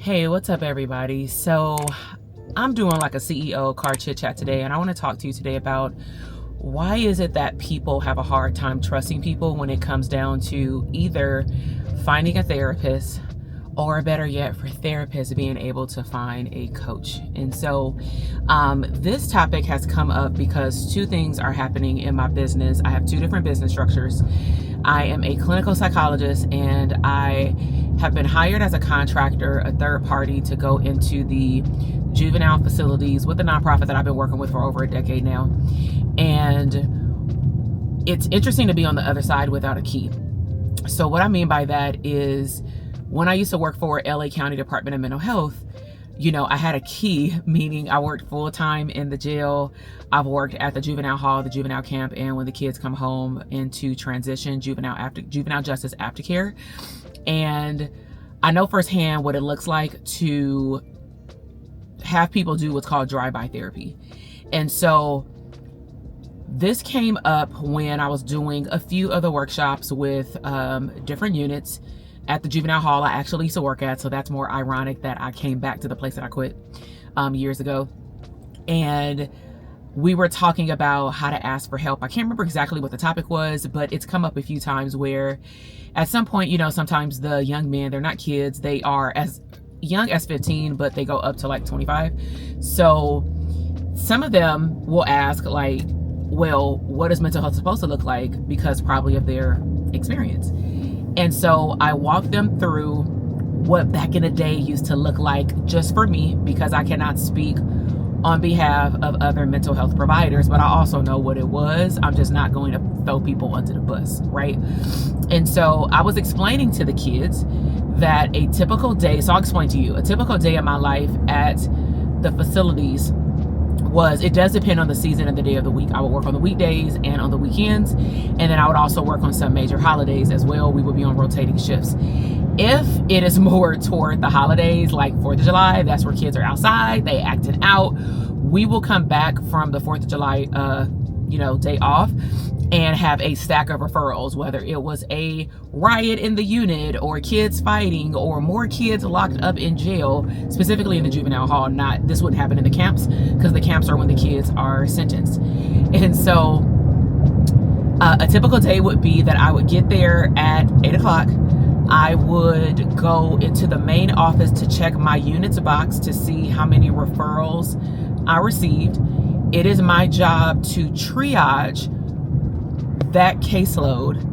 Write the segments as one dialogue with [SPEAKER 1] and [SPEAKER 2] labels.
[SPEAKER 1] Hey, what's up, everybody? So, I'm doing like a CEO car chit chat today, and I want to talk to you today about why is it that people have a hard time trusting people when it comes down to either finding a therapist or, better yet, for therapists being able to find a coach. And so, this topic has come up because two things are happening in my business. I have two different business structures. I am a clinical psychologist, and I have been hired as a contractor, a third party, to go into the juvenile facilities with a nonprofit that I've been working with for over a decade now. And it's interesting to be on the other side without a key. So what I mean by that is, when I used to work for LA County Department of Mental Health, I had a key, meaning I worked full time in the jail. I've worked at the juvenile hall, the juvenile camp, and when the kids come home into transition, juvenile justice aftercare. And I know firsthand what it looks like to have people do what's called drive-by therapy. And so this came up when I was doing a few other workshops with different units at the juvenile hall I actually used to work at. So that's more ironic that I came back to the place that I quit years ago. And we were talking about how to ask for help. I can't remember exactly what the topic was, but it's come up a few times where at some point, sometimes the young men, they're not kids. They are as young as 15, but they go up to like 25. So some of them will ask like, well, what is mental health supposed to look like? Because probably of their experience. And so I walked them through what back in the day used to look like just for me, because I cannot speak on behalf of other mental health providers, but I also know what it was. I'm just not going to throw people under the bus, right? And so I was explaining to the kids that a typical day, so I'll explain to you, a typical day of my life at the facilities it does depend on the season and the day of the week. I would work on the weekdays and on the weekends, and then I would also work on some major holidays as well. We would be on rotating shifts. If it is more toward the holidays, like 4th of July, that's where kids are outside, they acting out. We will come back from the 4th of July, day off, and have a stack of referrals, whether it was a riot in the unit or kids fighting or more kids locked up in jail, specifically in the juvenile hall. This wouldn't happen in the camps, because the camps are when the kids are sentenced. And so a typical day would be that I would get there at 8 o'clock. I would go into the main office to check my units box to see how many referrals I received. It is my job to triage that caseload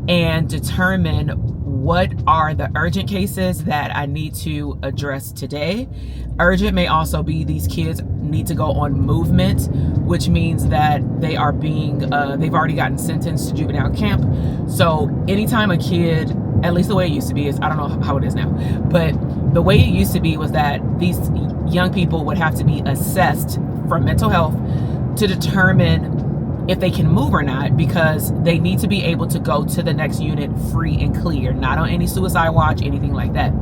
[SPEAKER 1] and determine what are the urgent cases that I need to address today. Urgent may also be these kids need to go on movement, which means that they are they've already gotten sentenced to juvenile camp. So anytime a kid, at least the way it used to be, is I don't know how it is now, but the way it used to be was that these young people would have to be assessed for mental health to determine if they can move or not, because they need to be able to go to the next unit free and clear, not on any suicide watch, anything like that.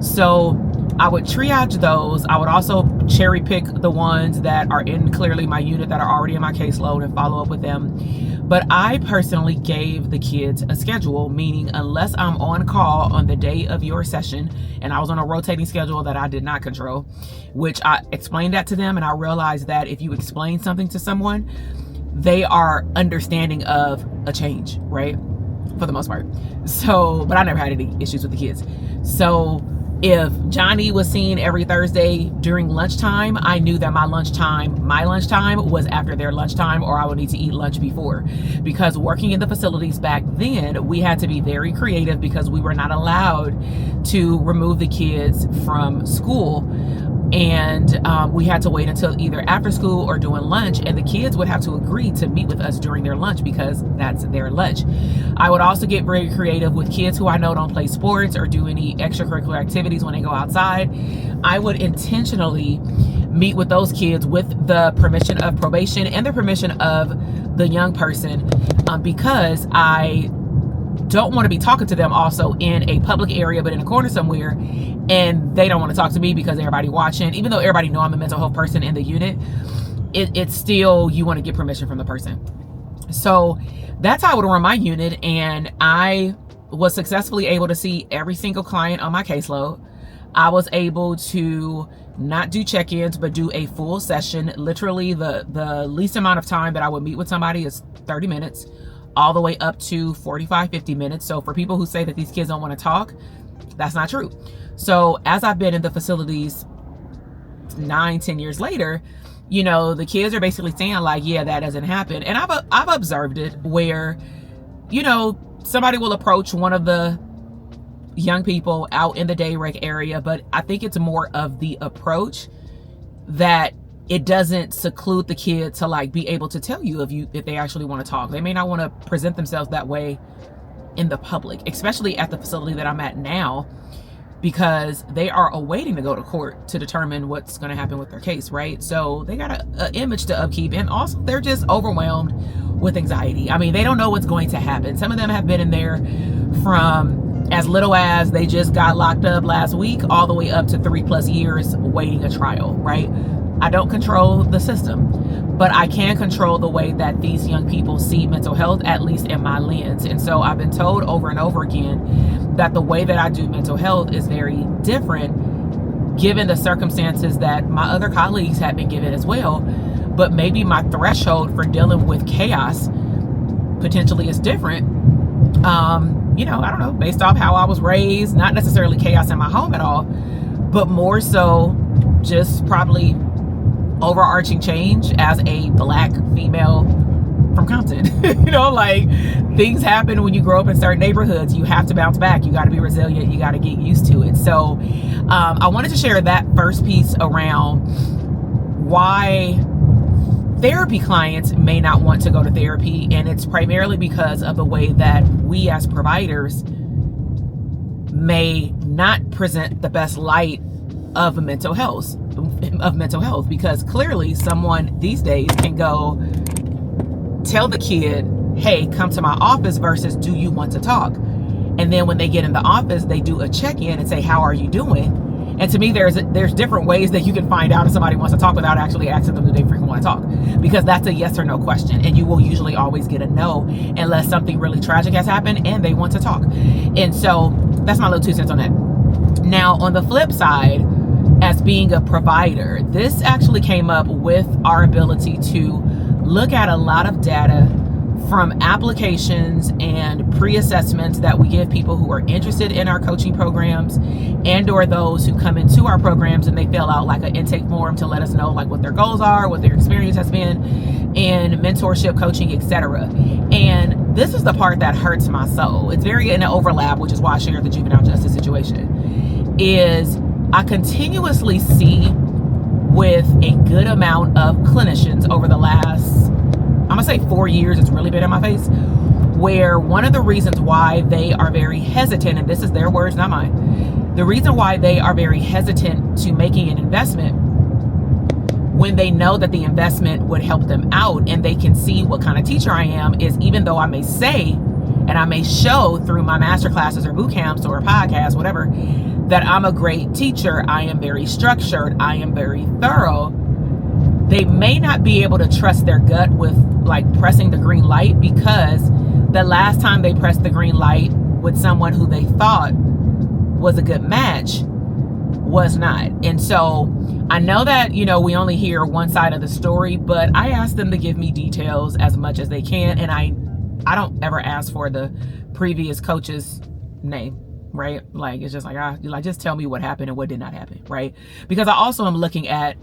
[SPEAKER 1] So I would triage those. I would also cherry pick the ones that are in clearly my unit that are already in my caseload and follow up with them. But I personally gave the kids a schedule, meaning unless I'm on call on the day of your session, and I was on a rotating schedule that I did not control, which I explained that to them, and I realized that if you explain something to someone, they are understanding of a change, right? For the most part. So, but I never had any issues with the kids. So if Johnny was seen every Thursday during lunchtime, I knew that my lunchtime was after their lunchtime, or I would need to eat lunch before. Because working in the facilities back then, we had to be very creative because we were not allowed to remove the kids from school. And we had to wait until either after school or during lunch, and the kids would have to agree to meet with us during their lunch because that's their lunch. I would also get very creative with kids who I know don't play sports or do any extracurricular activities when they go outside. I would intentionally meet with those kids with the permission of probation and the permission of the young person, because I don't want to be talking to them also in a public area, but in a corner somewhere, and they don't want to talk to me because everybody watching. Even though everybody know I'm a mental health person in the unit, it's still, you want to get permission from the person. So that's how I would run my unit, and I was successfully able to see every single client on my caseload. I was able to not do check-ins, but do a full session. Literally the least amount of time that I would meet with somebody is 30 minutes, all the way up to 45, 50 minutes. So for people who say that these kids don't want to talk, that's not true. So as I've been in the facilities 9-10 years later, you know, the kids are basically saying like, yeah, that doesn't happen. And I've observed it where, you know, somebody will approach one of the young people out in the Dayreg area, but I think it's more of the approach that it doesn't seclude the kid to like be able to tell you if they actually want to talk. They may not want to present themselves that way in the public, especially at the facility that I'm at now, because they are awaiting to go to court to determine what's going to happen with their case, right? So they got an image to upkeep, and also they're just overwhelmed with anxiety. I mean, they don't know what's going to happen. Some of them have been in there from as little as they just got locked up last week all the way up to 3+ years waiting a trial, right? I don't control the system, but I can control the way that these young people see mental health, at least in my lens. And so I've been told over and over again that the way that I do mental health is very different given the circumstances that my other colleagues have been given as well. But maybe my threshold for dealing with chaos potentially is different. You know, I don't know, based off how I was raised, not necessarily chaos in my home at all, but more so just probably overarching change as a Black female from Compton. You know, like things happen when you grow up in certain neighborhoods. You have to bounce back. You got to be resilient. You got to get used to it. So I wanted to share that first piece around why therapy clients may not want to go to therapy, and it's primarily because of the way that we as providers may not present the best light of mental health, because clearly someone these days can go tell the kid, hey, come to my office, versus do you want to talk? And then when they get in the office, they do a check-in and say, how are you doing? And to me, there's different ways that you can find out if somebody wants to talk without actually asking them, do they freaking want to talk? Because that's a yes or no question. And you will usually always get a no unless something really tragic has happened and they want to talk. And so that's my little 2 cents on that. Now, on the flip side, as being a provider, this actually came up with our ability to look at a lot of data from applications and pre-assessments that we give people who are interested in our coaching programs, and or those who come into our programs and they fill out like an intake form to let us know like what their goals are, what their experience has been in mentorship, coaching, etc. And this is the part that hurts my soul. It's very in an overlap, which is why I share the juvenile justice situation, is I continuously see with a good amount of clinicians over the last, I'm gonna say 4 years, it's really been in my face, where one of the reasons why they are very hesitant, and this is their words, not mine, the reason why they are very hesitant to making an investment when they know that the investment would help them out and they can see what kind of teacher I am, is even though I may say and I may show through my master classes or boot camps or podcasts, whatever, that I'm a great teacher, I am very structured, I am very thorough, they may not be able to trust their gut with like pressing the green light, because the last time they pressed the green light with someone who they thought was a good match was not. And so I know that, you know, we only hear one side of the story, but I ask them to give me details as much as they can. And I don't ever ask for the previous coach's name, right? Like, it's just like, just tell me what happened and what did not happen, right? Because I also am looking at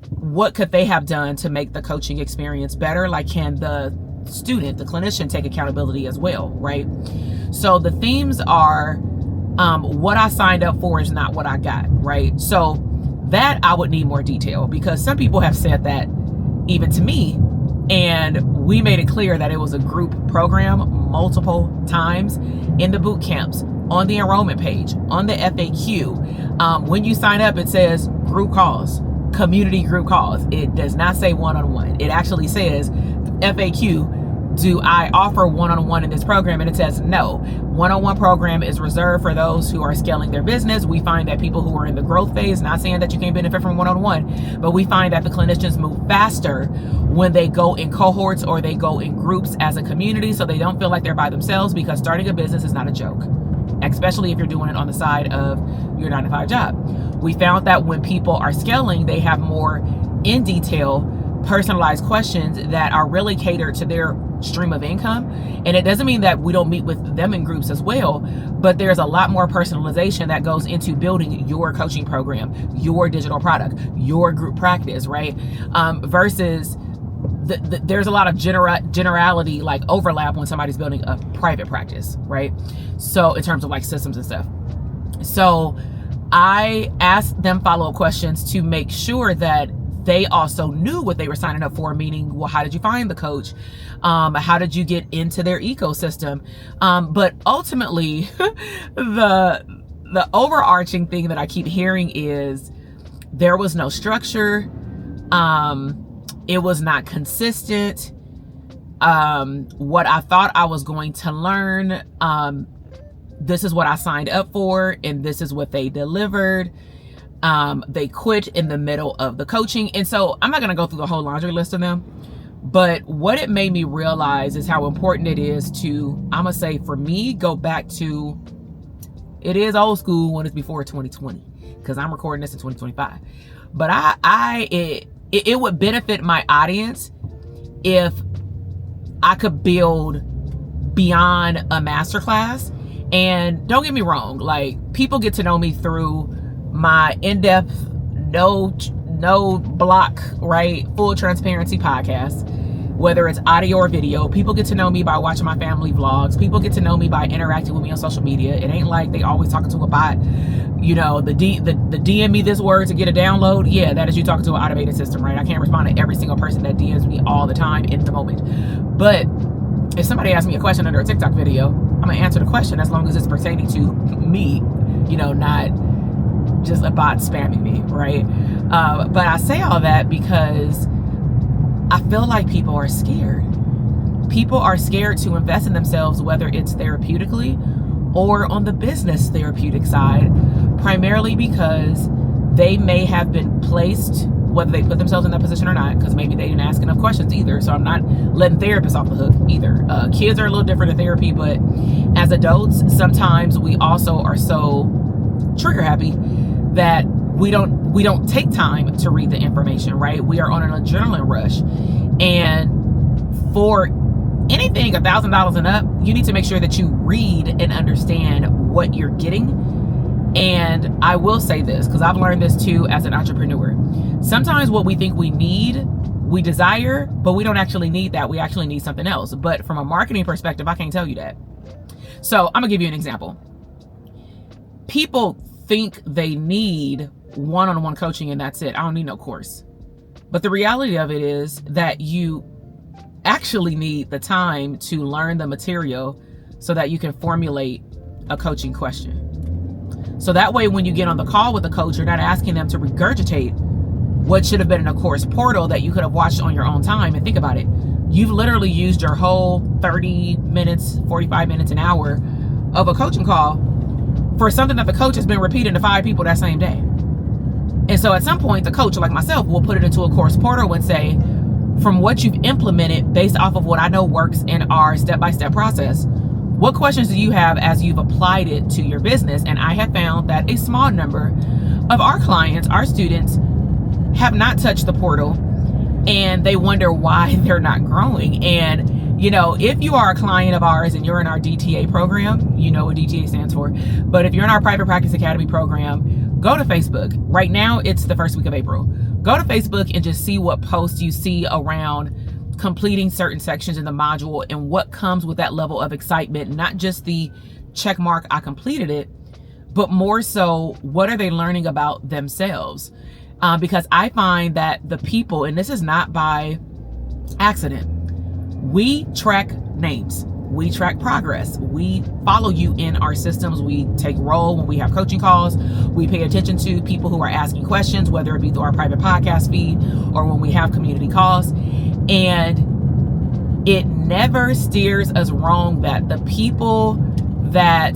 [SPEAKER 1] what could they have done to make the coaching experience better? Like, can the student, the clinician, take accountability as well, right? So the themes are, what I signed up for is not what I got, right? So that I would need more detail, because some people have said that even to me, and we made it clear that it was a group program multiple times in the boot camps, on the enrollment page, on the FAQ. When you sign up, it says group calls, community group calls. It does not say one-on-one. It actually says FAQ, do I offer one-on-one in this program? And it says no. One-on-one program is reserved for those who are scaling their business. We find that people who are in the growth phase, not saying that you can't benefit from one-on-one, but we find that the clinicians move faster when they go in cohorts or they go in groups as a community, so they don't feel like they're by themselves, because starting a business is not a joke especially if you're doing it on the side of your 9-to-5 job. We found that when people are scaling, they have more in detail, personalized questions that are really catered to their stream of income. And it doesn't mean that we don't meet with them in groups as well, but there's a lot more personalization that goes into building your coaching program, your digital product, your group practice, right? Versus there's a lot of generality, like overlap when somebody's building a private practice, right? So in terms of like systems and stuff. So I asked them follow-up questions to make sure that they also knew what they were signing up for, meaning, well, how did you find the coach? How did you get into their ecosystem? But ultimately, the overarching thing that I keep hearing is there was no structure. It was not consistent. What I thought I was going to learn, this is what I signed up for, and this is what they delivered. They quit in the middle of the coaching. And so I'm not going to go through the whole laundry list of them, but what it made me realize is how important it is to, I'm going to say for me, go back to, it is old school when it's before 2020, because I'm recording this in 2025. But it would benefit my audience if I could build beyond a masterclass. And don't get me wrong, like, people get to know me through my in-depth, no block, right, full transparency podcast, whether it's audio or video. People get to know me by watching my family vlogs. People get to know me by interacting with me on social media. It ain't like they always talking to a bot, you know, the DM me this word to get a download. Yeah, that is you talking to an automated system, right? I can't respond to every single person that DMs me all the time in the moment. But if somebody asks me a question under a TikTok video, I'm gonna answer the question as long as it's pertaining to me, you know, not just a bot spamming me, right? But I say all that because I feel like people are scared. People are scared to invest in themselves, whether it's therapeutically or on the business therapeutic side, primarily because they may have been placed, whether they put themselves in that position or not, because maybe they didn't ask enough questions either. So I'm not letting therapists off the hook either. Kids are a little different in therapy, but as adults, sometimes we also are so trigger happy that we don't take time to read the information, right? We are on an adrenaline rush. And for anything $1,000 and up, you need to make sure that you read and understand what you're getting. And I will say this, because I've learned this too as an entrepreneur. Sometimes what we think we need, we desire, but we don't actually need that. We actually need something else. But from a marketing perspective, I can't tell you that. So I'm gonna give you an example. People think they need one-on-one coaching and that's it. I don't need no course. But the reality of it is that you actually need the time to learn the material so that you can formulate a coaching question. So that way, when you get on the call with the coach, you're not asking them to regurgitate what should have been in a course portal that you could have watched on your own time. And think about it. You've literally used your whole 30 minutes, 45 minutes, an hour of a coaching call for something that the coach has been repeating to 5 people that same day. And so at some point, the coach, like myself, will put it into a course portal and say, from what you've implemented based off of what I know works in our step-by-step process, what questions do you have as you've applied it to your business? And I have found that a small number of our clients, our students, have not touched the portal, and they wonder why they're not growing. And you know, if you are a client of ours and you're in our DTA program, you know what DTA stands for. But if you're in our Private Practice Academy program, go to Facebook. Right now, it's the first week of April. Go to Facebook and just see what posts you see around completing certain sections in the module and what comes with that level of excitement. Not just the check mark, I completed it, but more so, what are they learning about themselves? Because I find that the people, and this is not by accident, we track names, we track progress, we follow you in our systems, we take roll when we have coaching calls, we pay attention to people who are asking questions, whether it be through our private podcast feed or when we have community calls. And it never steers us wrong that the people that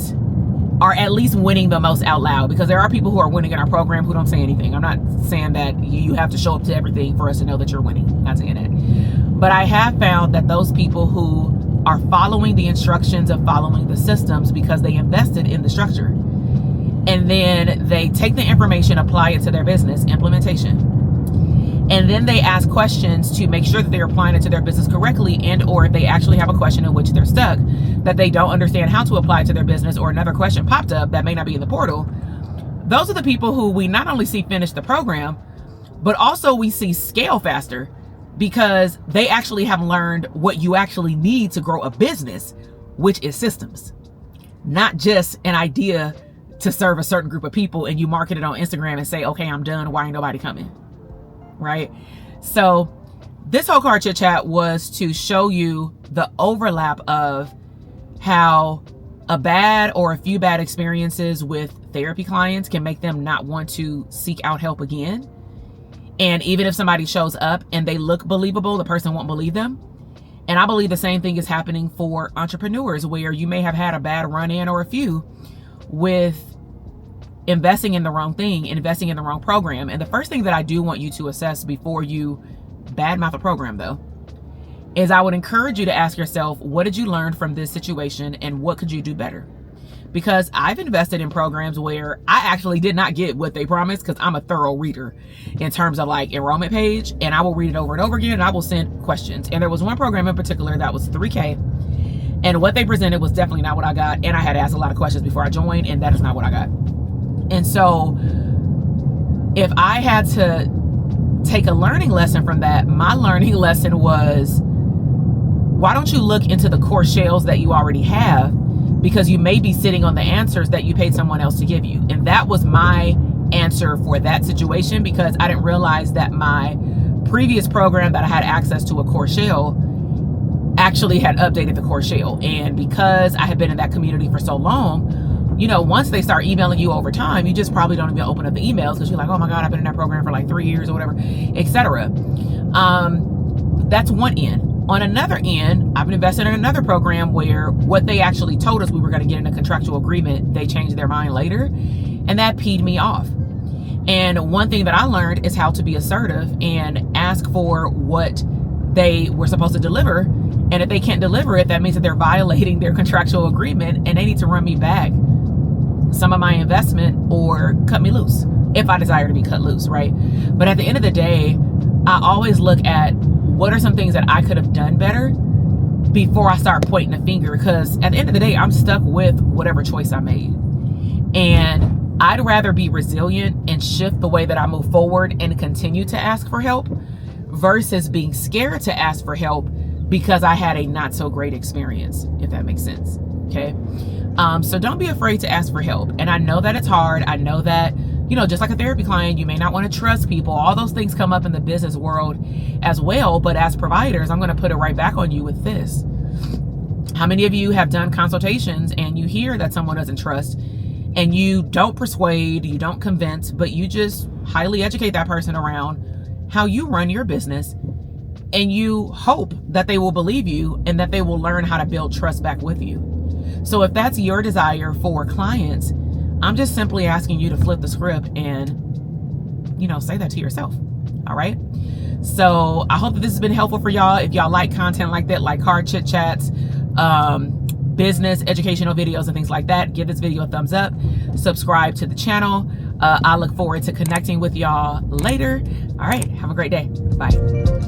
[SPEAKER 1] are at least winning the most out loud, because there are people who are winning in our program who don't say anything. I'm not saying that you have to show up to everything for us to know that you're winning. Not saying that. But I have found that those people who are following the instructions of following the systems because they invested in the structure. And then they take the information, apply it to their business, implementation. And then they ask questions to make sure that they're applying it to their business correctly, and or if they actually have a question in which they're stuck that they don't understand how to apply to their business, or another question popped up that may not be in the portal. Those are the people who we not only see finish the program, but also we see scale faster because they actually have learned what you actually need to grow a business, which is systems, not just an idea to serve a certain group of people and you market it on Instagram and say, okay, I'm done. Why ain't nobody coming? Right? So this whole Card Chit Chat was to show you the overlap of how a bad or a few bad experiences with therapy clients can make them not want to seek out help again. And even if somebody shows up and they look believable, the person won't believe them. And I believe the same thing is happening for entrepreneurs, where you may have had a bad run-in or a few with investing in the wrong thing, investing in the wrong program. And the first thing that I do want you to assess before you badmouth a program, though, is I would encourage you to ask yourself, what did you learn from this situation and what could you do better? Because I've invested in programs where I actually did not get what they promised, because I'm a thorough reader in terms of like enrollment page, and I will read it over and over again and I will send questions. And there was one program in particular that was $3,000, and what they presented was definitely not what I got. And I had to ask a lot of questions before I joined, and that is not what I got. And so if I had to take a learning lesson from that, my learning lesson was, why don't you look into the core shells that you already have? Because you may be sitting on the answers that you paid someone else to give you. And that was my answer for that situation, because I didn't realize that my previous program that I had access to a core shell actually had updated the core shell. And because I had been in that community for so long, you know, once they start emailing you over time, you just probably don't even open up the emails because you're like, oh my God, I've been in that program for like 3 years or whatever, etc. That's one end. On another end, I've been invested in another program where what they actually told us we were going to get in a contractual agreement, they changed their mind later, and that peed me off. And one thing that I learned is how to be assertive and ask for what they were supposed to deliver. And if they can't deliver it, that means that they're violating their contractual agreement and they need to run me back some of my investment or cut me loose if I desire to be cut loose, right? But at the end of the day, I always look at what are some things that I could have done better before I start pointing the finger, because at the end of the day, I'm stuck with whatever choice I made. And I'd rather be resilient and shift the way that I move forward and continue to ask for help versus being scared to ask for help because I had a not so great experience, if that makes sense. Okay. So don't be afraid to ask for help. And I know that it's hard. I know that, you know, just like a therapy client, you may not want to trust people. All those things come up in the business world as well. But as providers, I'm going to put it right back on you with this. How many of you have done consultations and you hear that someone doesn't trust, and you don't persuade, you don't convince, but you just highly educate that person around how you run your business, and you hope that they will believe you and that they will learn how to build trust back with you? So if that's your desire for clients, I'm just simply asking you to flip the script and, you know, say that to yourself. All right. So I hope that this has been helpful for y'all. If y'all like content like that, like Card Chit Chats, business, educational videos and things like that, give this video a thumbs up, subscribe to the channel. I look forward to connecting with y'all later. All right. Have a great day. Bye.